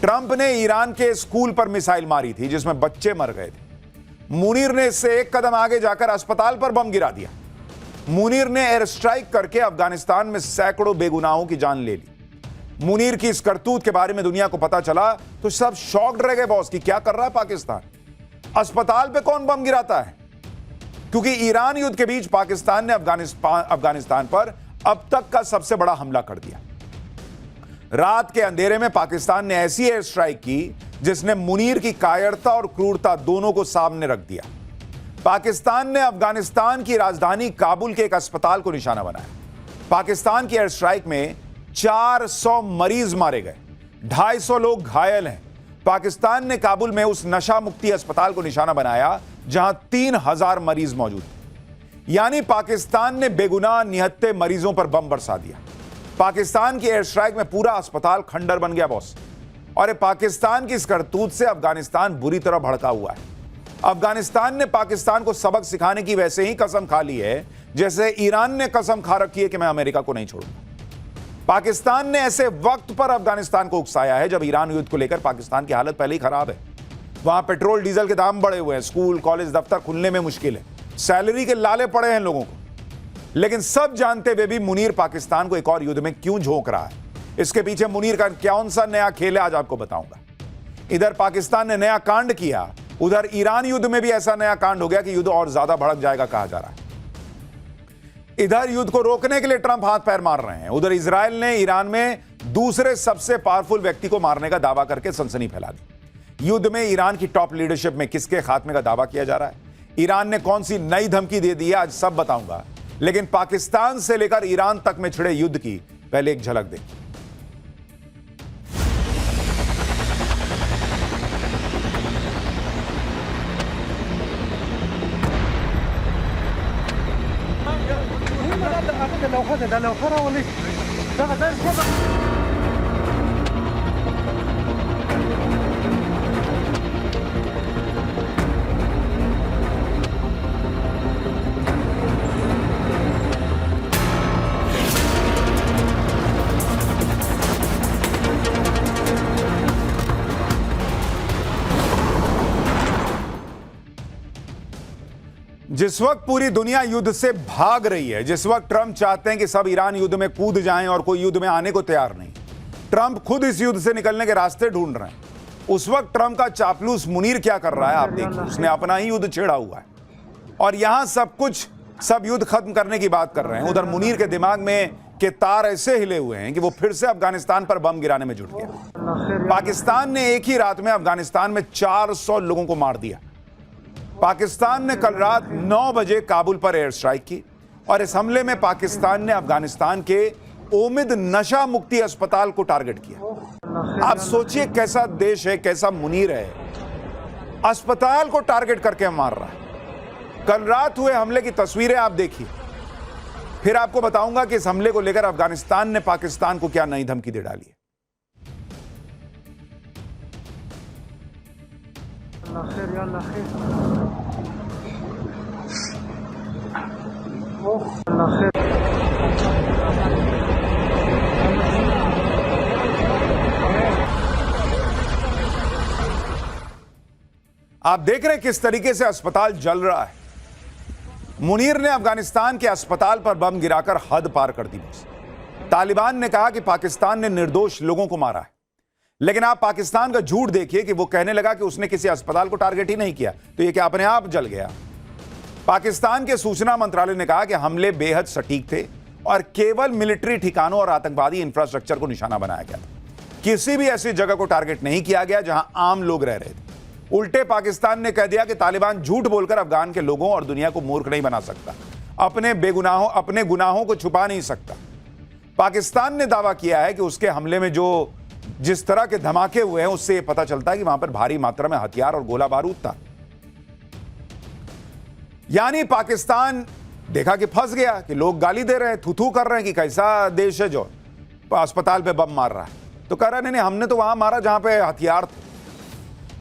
Trump ने Iran के school पर मिसाइल मारी थी जिसमें बच्चे मर गए थे। मुनीर ने इससे एक कदम आगे जाकर अस्पताल पर बम गिरा दिया। मुनीर ने एयर स्ट्राइक करके अफगानिस्तान में सैकड़ों बेगुनाहों की जान ले ली। मुनीर की इस करतूत के बारे में दुनिया को पता चला तो सब शॉक्ड रह गए, बॉस, कि क्या कर रहा है पाकिस्तान? अस्पताल पे कौन बम गिराता है? क्योंकि ईरान युद्ध के बीच पाकिस्तान ने अफगानिस्तान पर अब तक का सबसे बड़ा हमला कर दिया। रात के अंधेरे में पाकिस्तान ने ऐसी एयर स्ट्राइक की जिसने मुनीर की कायरता और क्रूरता दोनों को सामने रख दिया। पाकिस्तान ने अफगानिस्तान की राजधानी काबुल के एक अस्पताल को निशाना बनाया। पाकिस्तान की एयर स्ट्राइक में 400 मरीज मारे गए, 250 लोग घायल हैं। पाकिस्तान ने काबुल में उस नशा मुक्ति अस्पताल को निशाना बनाया जहां 3000 मरीज मौजूद थे। यानी पाकिस्तान ने बेगुनाह निहत्थे मरीजों पर बम बरसा दिया। पाकिस्तान की एयर स्ट्राइक में पूरा अस्पताल खंडर बन गया, बॉस। और पाकिस्तान की इस करतूत से अफगानिस्तान बुरी तरह भड़का हुआ है। अफगानिस्तान ने पाकिस्तान को सबक सिखाने की वैसे ही कसम खा ली है जैसे ईरान ने कसम खा रखी है कि मैं अमेरिका को नहीं छोड़ूंगा। पाकिस्तान ने ऐसे वक्त पर अफगानिस्तान को उकसाया है जब ईरान युद्ध को लेकर पाकिस्तान की हालत पहले ही खराब है। वहां पेट्रोल डीजल के दाम बढ़े हुए हैं, स्कूल कॉलेज दफ्तर खुलने में मुश्किल है, सैलरी के लाले पड़े हैं लोगों को। लेकिन सब जानते हुए भी मुनीर पाकिस्तान को एक और युद्ध में क्यों झोंक रहा है, इसके पीछे मुनीर का कौन सा नया खेल है, आज आपको बताऊंगा। इधर पाकिस्तान ने नया कांड किया, उधर ईरान युद्ध में भी ऐसा नया कांड हो गया कि युद्ध और ज्यादा भड़क जाएगा कहा जा रहा है। इधर युद्ध को रोकने के लिए ट्रंप हाथ पैर मार रहे हैं, उधर इजराइल ने ईरान में दूसरे सबसे पावरफुल व्यक्ति को मारने का दावा करके सनसनी फैला दी। युद्ध में ईरान की टॉप लीडरशिप में किसके खात्मे का दावा किया जा रहा है, ईरान ने कौन सी नई धमकी दे दी है, आज सब बताऊंगा। लेकिन पाकिस्तान से लेकर ईरान तक में छिड़े युद्ध की पहले एक झलक देखिए। जिस वक्त पूरी दुनिया युद्ध से भाग रही है, जिस वक्त ट्रंप चाहते हैं कि सब ईरान युद्ध में कूद जाएं और कोई युद्ध में आने को तैयार नहीं, ट्रंप खुद इस युद्ध से निकलने के रास्ते ढूंढ रहे हैं, उस वक्त ट्रंप का चापलूस मुनीर क्या कर रहा है आप देखिए। उसने अपना ही युद्ध छेड़ा हुआ है और यहां सब युद्ध खत्म करने की बात कर रहे हैं। उधर मुनीर के दिमाग में के तार ऐसे हिले हुए हैं कि वो फिर से अफगानिस्तान पर बम गिराने में जुट गया। पाकिस्तान ने एक ही रात में अफगानिस्तान में 400 लोगों को मार दिया। पाकिस्तान ने कल रात 9 बजे काबुल पर एयर स्ट्राइक की और इस हमले में पाकिस्तान ने अफगानिस्तान के उम्मीद नशा मुक्ति अस्पताल को टारगेट किया। आप सोचिए कैसा देश है, कैसा मुनीर है, अस्पताल को टारगेट करके मार रहा है। कल रात हुए हमले की तस्वीरें आप देखिए, फिर आपको बताऊंगा कि इस हमले को लेकर अफगानिस्तान ने पाकिस्तान को क्या नई धमकी दे डाली है। आप देख रहे हैं किस तरीके से अस्पताल जल रहा है। मुनीर ने अफगानिस्तान के अस्पताल पर बम गिराकर हद पार कर दी। तालिबान ने कहा कि पाकिस्तान ने निर्दोष लोगों को मारा है, लेकिन आप पाकिस्तान का झूठ देखिए कि वो कहने लगा कि उसने किसी अस्पताल को टारगेट ही नहीं किया, तो ये क्या अपने आप जल गया। पाकिस्तान के सूचना मंत्रालय ने कहा कि हमले बेहद सटीक थे और केवल मिलिट्री ठिकानों और आतंकवादी इंफ्रास्ट्रक्चर को निशाना बनाया गया था। किसी भी ऐसी जगह को टारगेट नहीं किया गया जहां आम लोग रह रहे थे। उल्टे पाकिस्तान ने कह दिया कि तालिबान झूठ बोलकर अफगान के लोगों और दुनिया को मूर्ख नहीं बना सकता, अपने गुनाहों को छुपा नहीं सकता। पाकिस्तान ने दावा किया है कि उसके हमले में जिस तरह के धमाके हुए हैं उससे यह पता चलता है कि वहां पर भारी मात्रा में हथियार और गोला बारूद था। यानी पाकिस्तान देखा कि फंस गया, कि लोग गाली दे रहे हैं, थू कर रहे हैं कि कैसा देश है जो अस्पताल पे बम मार रहा है, तो कह रहा नहीं हमने तो वहां मारा जहां पे हथियार थे।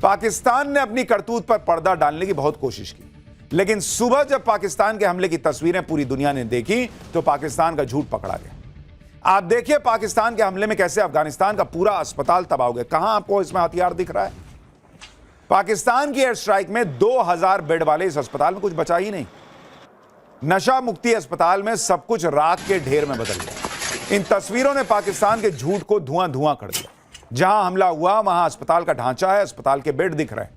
पाकिस्तान ने अपनी करतूत पर पर्दा डालने की बहुत कोशिश की, लेकिन सुबह जब पाकिस्तान के हमले की तस्वीरें पूरी दुनिया ने देखी तो पाकिस्तान का झूठ पकड़ा गया। आप देखिए पाकिस्तान के हमले में कैसे अफगानिस्तान का पूरा अस्पताल तबाह हो गया। कहां आपको इसमें हथियार दिख रहा है? पाकिस्तान की एयर स्ट्राइक में 2000 बेड वाले इस अस्पताल में कुछ बचा ही नहीं। नशा मुक्ति अस्पताल में सब कुछ राख के ढेर में बदल गया। इन तस्वीरों ने पाकिस्तान के झूठ को धुआं धुआं कर दिया। जहां हमला हुआ वहां अस्पताल का ढांचा है, अस्पताल के बेड दिख रहे हैं।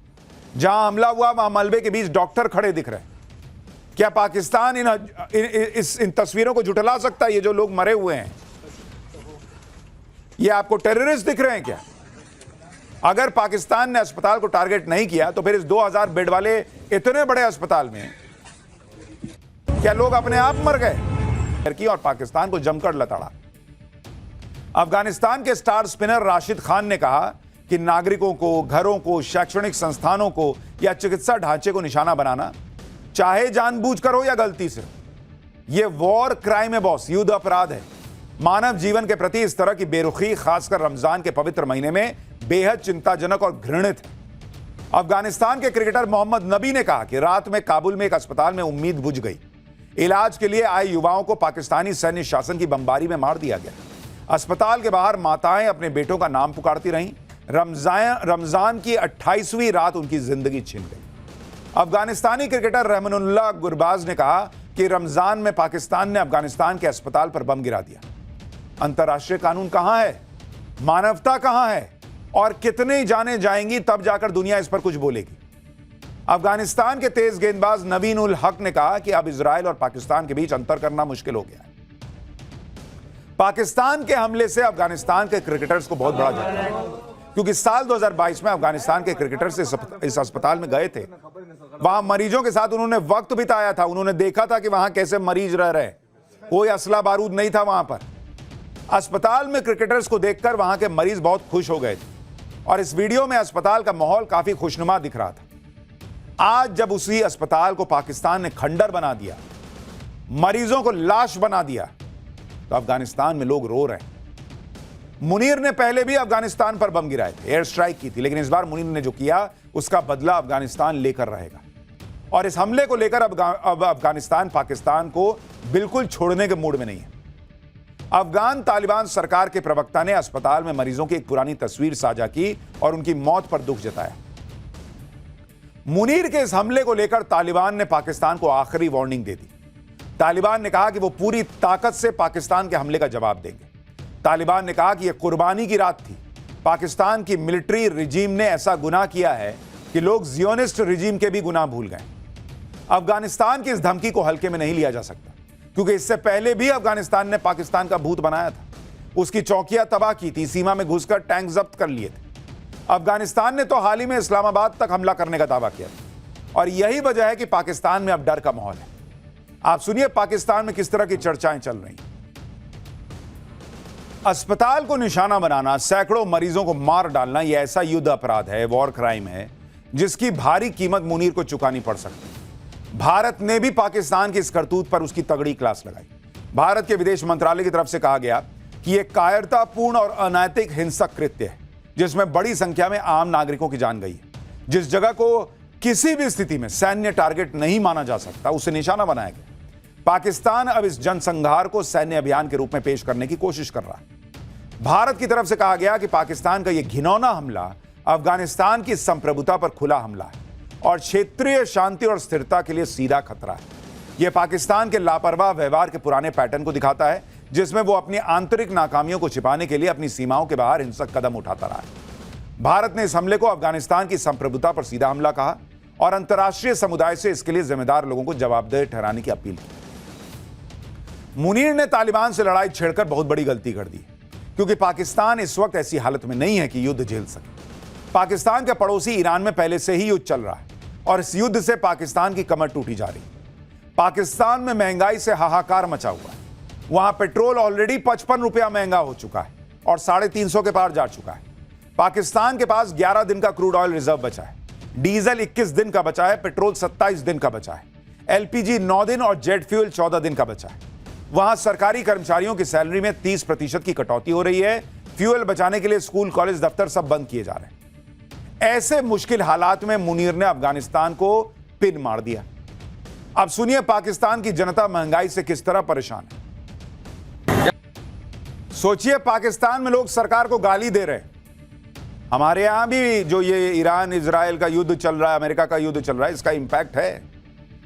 जहां हमला हुआ वहां मलबे के बीच डॉक्टर खड़े दिख रहे हैं। क्या पाकिस्तान इन तस्वीरों को झुठला सकता है? ये जो लोग मरे हुए हैं, ये आपको टेररिस्ट दिख रहे हैं क्या? अगर पाकिस्तान ने अस्पताल को टारगेट नहीं किया तो फिर इस 2000 बेड वाले इतने बड़े अस्पताल में क्या लोग अपने आप मर गए? और पाकिस्तान को जमकर लताड़ा। अफगानिस्तान के स्टार स्पिनर राशिद खान ने कहा कि नागरिकों को, घरों को, शैक्षणिक संस्थानों को या चिकित्सा ढांचे को निशाना बनाना, चाहे जानबूझकर हो या गलती से, यह वॉर क्राइम है बॉस, युद्ध अपराध है। मानव जीवन के प्रति इस तरह की बेरुखी खासकर रमजान के पवित्र महीने में बेहद चिंताजनक और घृणित है। अफगानिस्तान के क्रिकेटर मोहम्मद नबी ने कहा कि रात में काबुल में एक अस्पताल में उम्मीद बुझ गई। इलाज के लिए आए युवाओं को पाकिस्तानी सैन्य शासन की बमबारी में मार दिया गया। अस्पताल के बाहर माताएं अपने बेटों का नाम पुकारती रहीं। रमजान की 28वीं रात उनकी जिंदगी छिन गई। अफगानिस्तानी क्रिकेटर रहमानुल्लाह गुरबाज ने कहा कि रमजान में पाकिस्तान ने अफगानिस्तान के अस्पताल पर बम गिरा दिया। अंतर्राष्ट्रीय कानून कहां है? मानवता कहां है? और कितने जाने जाएंगी तब जाकर दुनिया इस पर कुछ बोलेगी। अफगानिस्तान के तेज गेंदबाज नवीन उल हक ने कहा कि अब इजराइल और पाकिस्तान के बीच अंतर करना मुश्किल हो गया है। पाकिस्तान के हमले से अफगानिस्तान के क्रिकेटर्स को बहुत बड़ा झटका है, क्योंकि साल 2022 में अफगानिस्तान के क्रिकेटर्स इस अस्पताल में गए थे। वहां मरीजों के साथ उन्होंने वक्त बिताया था। उन्होंने देखा था कि वहां कैसे मरीज रह रहे हैं। कोई असला बारूद नहीं था वहां पर। अस्पताल में क्रिकेटर्स को देखकर वहां के मरीज बहुत खुश हो गए थे और इस वीडियो में अस्पताल का माहौल काफी खुशनुमा दिख रहा था। आज जब उसी अस्पताल को पाकिस्तान ने खंडर बना दिया, मरीजों को लाश बना दिया, तो अफगानिस्तान में लोग रो रहे हैं। मुनीर ने पहले भी अफगानिस्तान पर बम गिराए थे, एयर स्ट्राइक की थी, लेकिन इस बार मुनीर ने जो किया उसका बदला अफगानिस्तान लेकर रहेगा। और इस हमले को लेकर अब अफगानिस्तान पाकिस्तान को बिल्कुल छोड़ने के मूड में नहीं है। अफगान तालिबान सरकार के प्रवक्ता ने अस्पताल में मरीजों की एक पुरानी तस्वीर साझा की और उनकी मौत पर दुख जताया। मुनीर के इस हमले को लेकर तालिबान ने पाकिस्तान को आखिरी वार्निंग दे दी। तालिबान ने कहा कि वो पूरी ताकत से पाकिस्तान के हमले का जवाब देंगे। तालिबान ने कहा कि यह कुर्बानी की रात थी। पाकिस्तान की मिलिट्री रिजीम ने ऐसा गुनाह किया है कि लोग जियोनिस्ट रिजीम के भी गुनाह भूल गए। अफगानिस्तान की इस धमकी को हल्के में नहीं लिया जा सकता, क्योंकि इससे पहले भी अफगानिस्तान ने पाकिस्तान का भूत बनाया था। उसकी चौकियां तबाह की थी, सीमा में घुसकर टैंक जब्त कर लिए थे। अफगानिस्तान ने तो हाल ही में इस्लामाबाद तक हमला करने का दावा किया था और यही वजह है कि पाकिस्तान में अब डर का माहौल है। आप सुनिए पाकिस्तान में किस तरह की चर्चाएं चल रही हैं। अस्पताल को निशाना बनाना, सैकड़ों मरीजों को मार डालना, यह ऐसा युद्ध अपराध है, वॉर क्राइम है, जिसकी भारी कीमत मुनीर को चुकानी पड़ सकती है। भारत ने भी पाकिस्तान की इस करतूत पर उसकी तगड़ी क्लास लगाई। भारत के विदेश मंत्रालय की तरफ से कहा गया कि यह कायरतापूर्ण और अनैतिक हिंसक कृत्य है, जिसमें बड़ी संख्या में आम नागरिकों की जान गई है। जिस जगह को किसी भी स्थिति में सैन्य टारगेट नहीं माना जा सकता, उसे निशाना बनाया गया। पाकिस्तान अब इस जनसंहार को सैन्य अभियान के रूप में पेश करने की कोशिश कर रहा है। भारत की तरफ से कहा गया कि पाकिस्तान का यह घिनौना हमला अफगानिस्तान की संप्रभुता पर खुला हमला है और क्षेत्रीय शांति और स्थिरता के लिए सीधा खतरा है। यह पाकिस्तान के लापरवाह व्यवहार के पुराने पैटर्न को दिखाता है, जिसमें वो अपनी आंतरिक नाकामियों को छिपाने के लिए अपनी सीमाओं के बाहर हिंसक कदम उठाता रहा है। भारत ने इस हमले को अफगानिस्तान की संप्रभुता पर सीधा हमला कहा और अंतर्राष्ट्रीय समुदाय से इसके लिए जिम्मेदार लोगों को जवाबदेह ठहराने की अपील की। मुनीर ने तालिबान से लड़ाई छेड़कर बहुत बड़ी गलती कर दी, क्योंकि पाकिस्तान इस वक्त ऐसी हालत में नहीं है कि युद्ध झेल सके। पाकिस्तान के पड़ोसी ईरान में पहले से ही युद्ध चल रहा है और इस युद्ध से पाकिस्तान की कमर टूटी जा रही है। पाकिस्तान में महंगाई से हाहाकार मचा हुआ है। वहां पेट्रोल ऑलरेडी 55 रुपया महंगा हो चुका है और 350 के पार जा चुका है। पाकिस्तान के पास 11 दिन का क्रूड ऑयल रिजर्व बचा है, डीजल 21 दिन का बचा है, पेट्रोल 27 दिन का बचा है, एलपीजी 9 दिन और जेट फ्यूल 14 दिन का बचा है। वहां सरकारी कर्मचारियों की सैलरी में 30% की कटौती हो रही है। फ्यूल बचाने के लिए स्कूल, कॉलेज, दफ्तर सब बंद किए जा रहे हैं। ऐसे मुश्किल हालात में मुनीर ने अफगानिस्तान को पिन मार दिया। अब सुनिए पाकिस्तान की जनता महंगाई से किस तरह परेशान है। सोचिए पाकिस्तान में लोग सरकार को गाली दे रहे हैं। हमारे यहां भी जो ये ईरान इजराइल का युद्ध चल रहा है, अमेरिका का युद्ध चल रहा है, इसका इंपैक्ट है।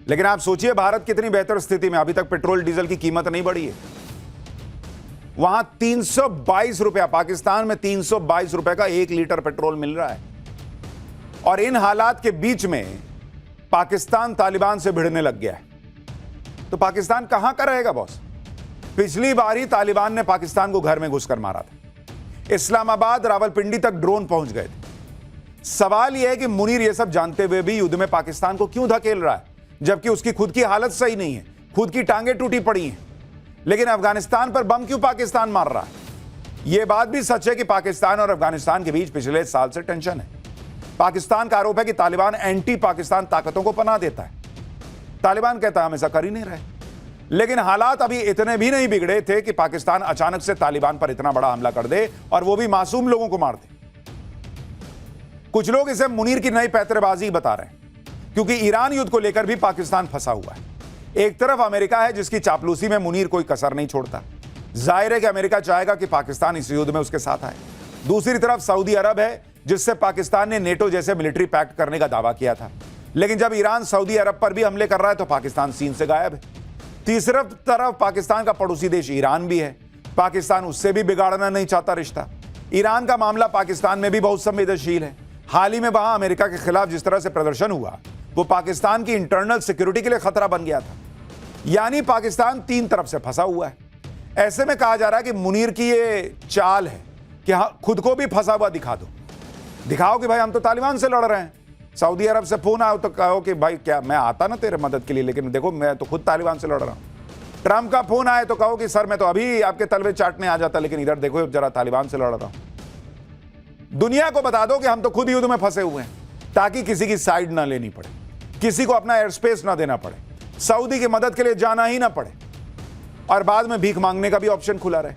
लेकिन आप सोचिए भारत कितनी बेहतर स्थिति में, अभी तक पेट्रोल डीजल की कीमत नहीं बढ़ी है। वहां 322 रुपया, पाकिस्तान में 322 रुपए का 1 लीटर पेट्रोल मिल रहा है। और इन हालात के बीच में पाकिस्तान तालिबान से भिड़ने लग गया है। तो पाकिस्तान कहां का रहेगा बॉस? पिछली बार ही तालिबान ने पाकिस्तान को घर में घुसकर मारा था। इस्लामाबाद, रावलपिंडी तक ड्रोन पहुंच गए थे। सवाल यह है कि मुनीर यह सब जानते हुए भी युद्ध में पाकिस्तान को क्यों धकेल रहा है, जबकि उसकी खुद की हालत सही नहीं है, खुद की टांगें टूटी पड़ी हैं। लेकिन अफगानिस्तान पर बम क्यों पाकिस्तान मार रहा है? यह बात भी सच है कि पाकिस्तान और अफगानिस्तान के बीच पिछले साल से टेंशन है। पाकिस्तान का आरोप है कि तालिबान एंटी पाकिस्तान ताकतों को पनाह देता है। तालिबान कहता है हम ऐसा कर ही नहीं रहे। लेकिन हालात अभी इतने भी नहीं बिगड़े थे कि पाकिस्तान अचानक से तालिबान पर इतना बड़ा हमला कर दे, और वो भी मासूम लोगों को मार दे। कुछ लोग इसे मुनीर की नई पैंतरेबाजी बता रहे हैं, क्योंकि ईरान युद्ध को लेकर भी पाकिस्तान फंसा हुआ है। एक तरफ अमेरिका है जिसकी चापलूसी में मुनीर कोई कसर नहीं छोड़ता। जाहिर है कि अमेरिका चाहेगा कि पाकिस्तान इस युद्ध में उसके साथ आए। दूसरी तरफ सऊदी अरब है, जिससे पाकिस्तान ने नेटो जैसे मिलिट्री पैक्ट करने का दावा किया था। लेकिन जब ईरान सऊदी अरब पर भी हमले कर रहा है तो पाकिस्तान सीन से गायब है। तीसरी तरफ पाकिस्तान का पड़ोसी देश ईरान भी है। पाकिस्तान उससे भी बिगाड़ना नहीं चाहता रिश्ता। ईरान का मामला पाकिस्तान में भी बहुत संवेदनशील है। हाल ही में वहां अमेरिका के खिलाफ जिस तरह से प्रदर्शन हुआ, वो पाकिस्तान की इंटरनल सिक्योरिटी के लिए खतरा बन गया था। यानी पाकिस्तान तीन तरफ से फंसा हुआ है। ऐसे में कहा जा रहा है कि मुनीर की ये चाल है कि हाँ, खुद को भी फंसा हुआ दिखा दो, दिखाओ कि भाई हम तो तालिबान से लड़ रहे हैं। सऊदी अरब से फोन आया तो कहो कि भाई क्या मैं आता ना तेरे मदद के लिए, लेकिन देखो मैं तो खुद तालिबान से लड़ रहा हूं। ट्रंप का फोन आए तो कहो कि सर मैं तो अभी आपके तलवे चाटने आ जाता, लेकिन इधर देखो जरा तालिबान से लड़ रहा हूं। दुनिया को बता दो कि हम तो खुद युद्ध में फंसे हुए हैं, ताकि किसी की साइड ना लेनी पड़े, किसी को अपना एयर स्पेस ना देना पड़े, सऊदी की मदद के लिए जाना ही ना पड़े, और बाद में भीख मांगने का भी ऑप्शन खुला रहे।